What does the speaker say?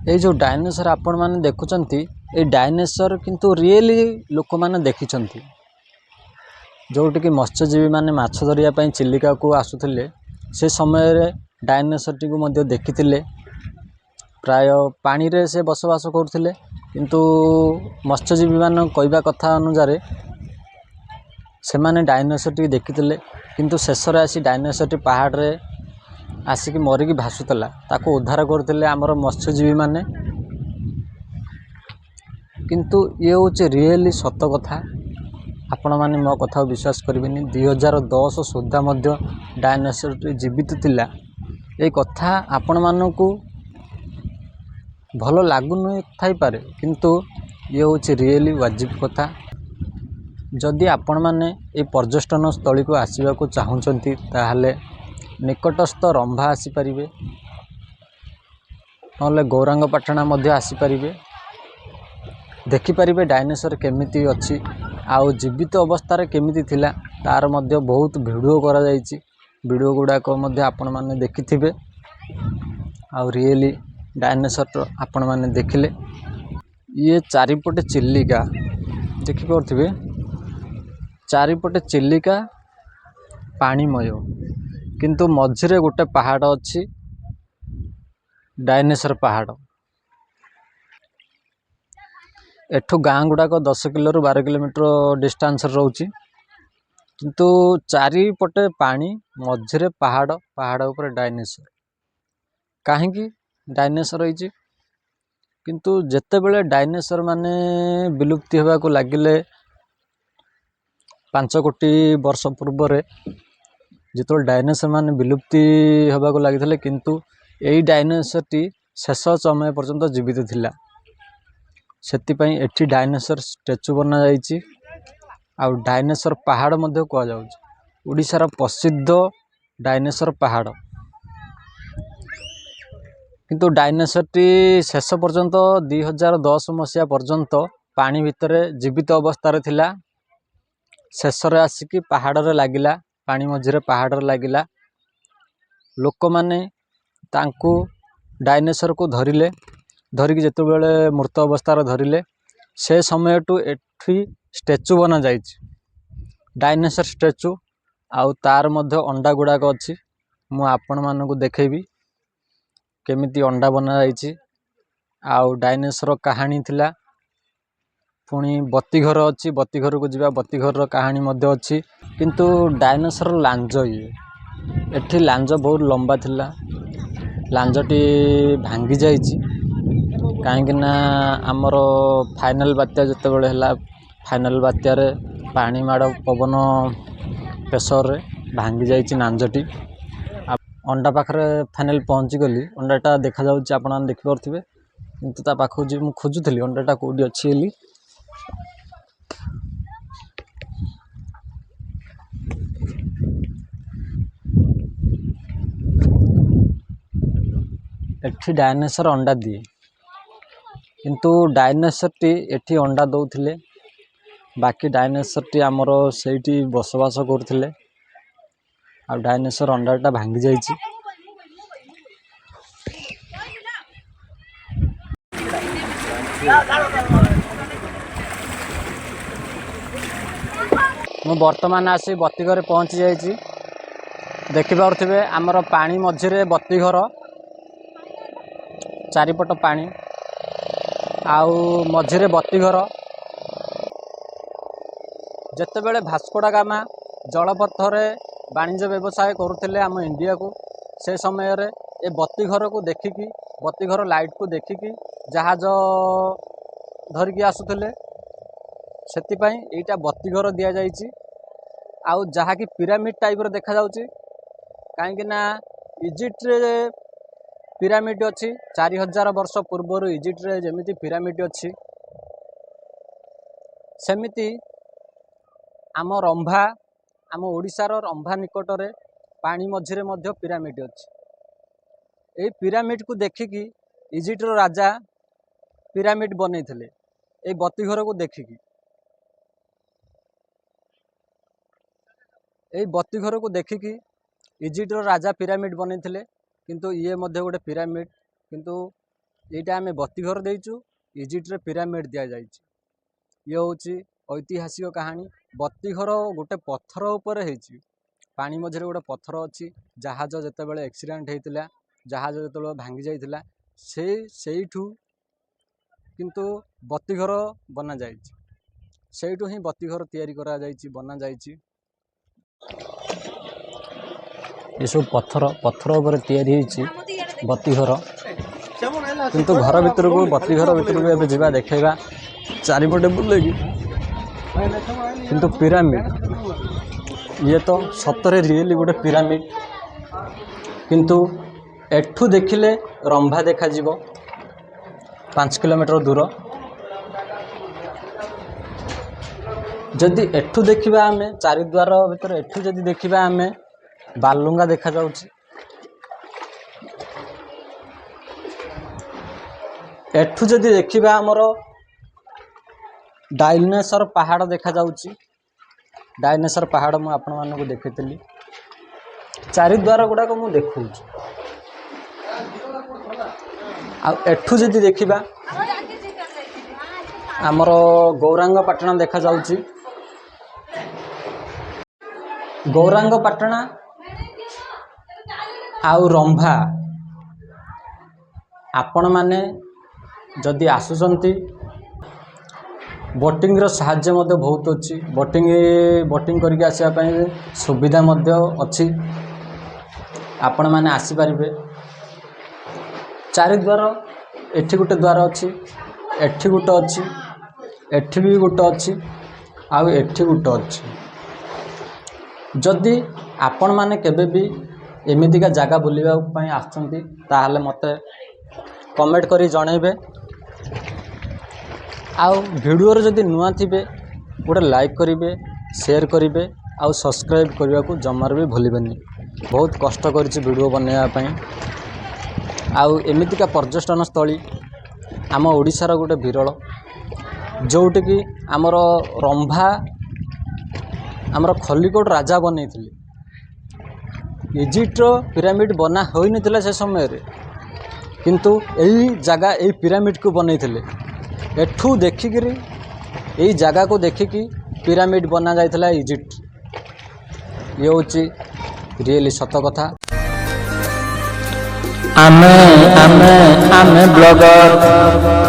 ये जो डायनोसर आपण मैंने देखुंत ये डायनोसर किंतु रियली लोक मैंने देखी जोटिक मत्स्यजीवी मैंने माछ धरिया चिलिका को आसुले से समय डायनोसर टी को देखी प्राय पानी रे से बसवास करते किंतु मत्स्यजीवी मान कहवा कथा अनुसार से मैंने डायनोसर टी देखी किंतु शेष आसी डायनोसर टी पहाड़ रे आसिक मरिकी भासुला ताको उद्धार करते आमर मत्स्यजीवी माने किंतु ये हूँ रियली सत कथा आपण मैंने मो कथा विश्वास करेंगे 2010 सुधा डायनोसर जीवित थिला ये कथा आपण मानकु भल लगुन थाई पारे किंतु ये हूँ रियली वाजिब कथा जदि आपण मैंने ये पर्यटन स्थली को आसवा को चाहूँगी ताहले निकटस्थ रंभा आसीपारे ना गौरांगपाटना आसीपारे देखिपारे डायनोसर केमिति अच्छी आउ जीवित अवस्था केमिति थिला तार मध्य बहुत वीडियो करा जायछि वीडियो गुड़ाक आपण मैंने देखिथिबे आउ रियली डायनोसर आपण मैंने देखिले ये चारिपटे चिल्लिका देखि पारुथिबे चारिपटे चिल्लिका पानीमय किंतु मझिरे गोटे पहाड़ अच्छी डायनोसर पहाड़ एठू गाँ गुड़ाक 10 किलो 12 किलोमीटर डिस्टेंस रोची किंतु चारिपटे पानी मझिरे पहाड़ पहाड़ ऊपर डायनोसर कहीं डायनोसर रही किंतु जेते बेले डायनोसर माने विलुप्ति होगा को लगिले 5 कोटी वर्ष पूर्व जितो डायनोसर माने विलुप्ति होगा को लगी किंतु यही डायनोसर टी शेष समय पर्यंत जीवित थिला सेतिपई एठी डायनोसर स्टैचू बना जाइछि आ डायनोसर पहाड़ मध्य कह जाउछि ओडिशार प्रसिद्ध डायनोसर पहाड़ किंतु डायनोसर टी शेष पर्यंत 2010 मसीहा पर्यंत पानी भितर जीवित अवस्था थिला शेष रे आसिकी पहाड़ रे लागिला पानी मझिरे पहाड़ रे लागिला लोक माने तांकू डायनोसर को धरिले धरिकी जेते बेले मृत अवस्था धरिले से समय टू एठी स्टैचू बना जाइछि डायनोसर स्टैचू आउ तार मध्य अंडा गुड़ाक अच्छी मु आपण मानकु देखेबी केमिति अंडा बना जाइछि आउ डायनोसर कहानी थिला पुणी बत्तीघर अच्छी बत्तीघर को जीवा बत्तीघर कहानी मध्य अच्छी किंतु डायनोसर लांज ये एठी लांज बहुत लंबा थिला लांजटी भांगी जाइछि कहीं आमर फाइनाल बात्या जिते बड़े है फाइनाल बात्यार पानी माड़ पवन प्रेसर रे भांगी जाइछि लांजटी अंडा पाखरे फाइनाल पहुँची गली अंडाटा देखा जाउछि आपण माने देखि पारुथिबे किंतु ता पाखु जे मु खोजुथली अंडाटा कोडी अछि एली एठी डायनोसर अंडा दिए किंतु डायनोसर टी एठी अंडा दौथिले बाकी डायनोसर टी आमर सेठी बसवास करथिले आ डायनोसर अंडाटा भांगी जाइछि मु वर्तमान आसी बत्तीघर पहुँची जाइछि देखि पारुथिबे आमर पानी मझिरे बत्तीघर चारिपट पानी आउ मझिरे बत्तीघर जेतेबेले भास्कोडा गामा जलपथरे वाणिज्य व्यवसाय करुथिले आम इंडिया को से समय रे ए बत्तीघर को देखिकी बत्तीघर लाइट को देखिकी जहाज धरिकी आसुथिले सेतिपई एटा बत्तीघर दिया जाइछि आउ जहाँकि पिरामिड टाइप रो देखा जाउछि काहेकि ना इजिप्ट रे पिरामिड अच्छी 4000 वर्ष पूर्वर इजिप्ट रे जेमिति पिरामिड अच्छी सेमिति आम रंभा आम ओडिशार रंभा निकट रे पानी मझिरे मध्य पिरामिड अच्छी ए पिरामिड को देखिकी इजिप्ट रो राजा पिरामिड बनैथिले ए बत्तीघर को देखिकी ए बत्तीघर को देखिकी इजिप्ट रो राजा पिरामिड बनैथिले किंतु ये मध्य गोटे पिरामिड किंतु ଏଇଟା ଆମେ ବତିଘର ଦେଇଛୁ, ଇଜିପ୍ଟରେ ପିରାମିଡ଼ ଦିଆଯାଇଛି। ଇଏ ହେଉଛି ଐତିହାସିକ କାହାଣୀ। ବତିଘର ଗୋଟେ ପଥର ଉପରେ ହେଇଛି, ପାଣି ମଝିରେ ଗୋଟେ ପଥର ଅଛି। ଜାହାଜ ଯେତେବେଳେ ଆକ୍ସିଡେଣ୍ଟ ହେଇଥିଲା, ଜାହାଜ ଯେତେବେଳେ ଭାଙ୍ଗି ଯାଇଥିଲା, ସେଇଠୁ କିନ୍ତୁ ବତିଘର ବନାଯାଇଛି। ସେଇଠୁ ହିଁ ବତିଘର ତିଆରି କରାଯାଇଛି, ବନାଯାଇଛି। ଏସବୁ ପଥର ଉପରେ ତିଆରି ହେଇଛି ବତିଘର। କିନ୍ତୁ ଘର ଭିତରକୁ, ବତିଘର ଭିତରକୁ ଏବେ ଯିବା, ଦେଖେଇବା ଚାରିପଟେ ବୁଲେଇକି। କିନ୍ତୁ ପିରାମିଡ଼, ଇଏ ତ ସତରେ ରିଏଲି ଗୋଟେ ପିରାମିଡ଼। କିନ୍ତୁ ଏଠୁ ଦେଖିଲେ ରମ୍ଭା ଦେଖାଯିବ, 5 କିଲୋମିଟର ଦୂର। ଯଦି ଏଠୁ ଦେଖିବା ଆମେ, ଚାରିଦ୍ୱାର ଭିତରେ ଏଠୁ ଯଦି ଦେଖିବା ଆମେ, ବାଲୁଙ୍ଗା ଦେଖାଯାଉଛି। ଏଠୁ ଯଦି ଦେଖିବା ଆମର ଡାଇନେସର ପାହାଡ଼ ଦେଖାଯାଉଛି। ଡାଇନେସର ପାହାଡ଼ ମୁଁ ଆପଣମାନଙ୍କୁ ଦେଖିଥିଲି। ଚାରିଦ୍ୱାର ଗୁଡ଼ାକ ମୁଁ ଦେଖଉଛି। ଆଉ ଏଠୁ ଯଦି ଦେଖିବା ଆମର ଗୌରାଙ୍ଗପାଟଣା ଦେଖାଯାଉଛି। ଗୌରାଙ୍ଗପାଟଣା ଆଉ ରମ୍ଭା, ଆପଣମାନେ ଯଦି ଆସୁଛନ୍ତି, ବୋଟିଂର ସାହାଯ୍ୟ ମଧ୍ୟ ବହୁତ ଅଛି। ବୋଟିଂ କରିକି ଆସିବା ପାଇଁ ସୁବିଧା ମଧ୍ୟ ଅଛି। ଆପଣମାନେ ଆସିପାରିବେ। ଚାରିଦ୍ୱାର, ଏଠି ଗୋଟେ ଦ୍ୱାର ଅଛି, ଏଠି ଗୋଟେ ଅଛି, ଏଠି ବି ଗୋଟେ ଅଛି, ଆଉ ଏଠି ଗୋଟେ ଅଛି। ଯଦି ଆପଣମାନେ କେବେ ବି ଏମିତିକା ଜାଗା ବୁଲିବା ପାଇଁ ଆସୁଛନ୍ତି, ତାହେଲେ ମୋତେ କମେଣ୍ଟ କରି ଜଣାଇବେ। ଆଉ ଭିଡ଼ିଓରେ ଯଦି ନୂଆ ଥିବେ, ଗୋଟେ ଲାଇକ୍ କରିବେ, ସେୟାର କରିବେ, ଆଉ ସବସ୍କ୍ରାଇବ୍ କରିବାକୁ ଜମାରୁ ବି ଭୁଲିବେନି। ବହୁତ କଷ୍ଟ କରିଛି ଭିଡ଼ିଓ ବନେଇବା ପାଇଁ। ଆଉ ଏମିତିକା ପର୍ଯ୍ୟଟନସ୍ଥଳୀ ଆମ ଓଡ଼ିଶାର ଗୋଟେ ବିରଳ, ଯେଉଁଠିକି ଆମର ରମ୍ଭା, ଆମର ଖଲିକୋଟ ରାଜା ବନେଇଥିଲେ। ଇଜିପ୍ଟର ପିରାମିଡ଼ ବନା ହୋଇନଥିଲା ସେ ସମୟରେ, କିନ୍ତୁ ଏଇ ଜାଗା, ଏଇ ପିରାମିଡ଼କୁ ବନେଇଥିଲେ। ଏଠୁ ଦେଖିକିରି, ଏଇ ଜାଗାକୁ ଦେଖିକି ପିରାମିଡ଼ ବନା ଯାଇଥିଲା ଇଜିପ୍ଟ। ଇଏ ହେଉଛି ରିଏଲି ସତ କଥା। ଆମେ ବ୍ଲଗର।